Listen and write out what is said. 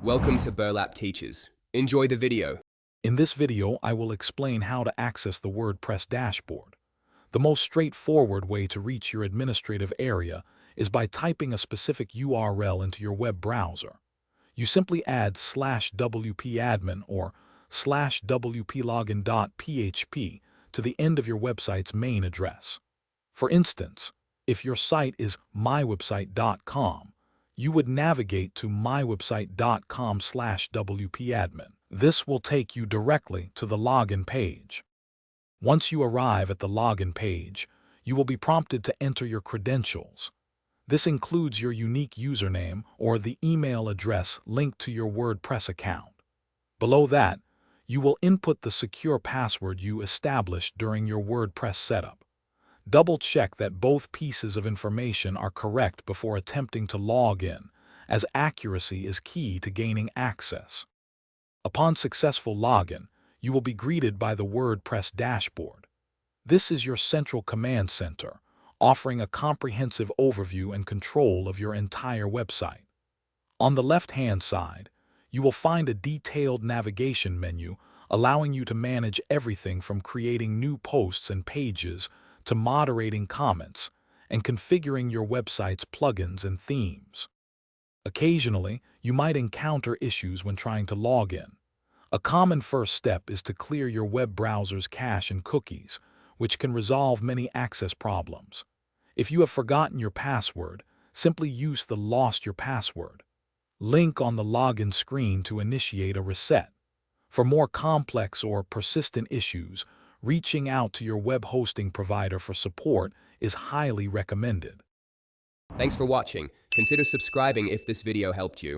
Welcome to Burlap Teachers. Enjoy the video. In this video, I will explain how to access the WordPress dashboard. The most straightforward way to reach your administrative area is by typing a specific URL into your web browser. You simply add /wp-admin or /wplogin.php to the end of your website's main address. For instance, if your site is mywebsite.com, you would navigate to mywebsite.com/wp-admin. This will take you directly to the login page. Once you arrive at the login page, you will be prompted to enter your credentials. This includes your unique username or the email address linked to your WordPress account. Below that, you will input the secure password you established during your WordPress setup. Double-check that both pieces of information are correct before attempting to log in, as accuracy is key to gaining access. Upon successful login, you will be greeted by the WordPress dashboard. This is your central command center, offering a comprehensive overview and control of your entire website. On the left-hand side, you will find a detailed navigation menu allowing you to manage everything from creating new posts and pages to moderating comments and configuring your website's plugins and themes. Occasionally, you might encounter issues when trying to log in. A common first step is to clear your web browser's cache and cookies, which can resolve many access problems. If you have forgotten your password, simply use the Lost Your Password link on the login screen to initiate a reset. For more complex or persistent issues, reaching out to your web hosting provider for support is highly recommended. Thanks for watching. Consider subscribing if this video helped you.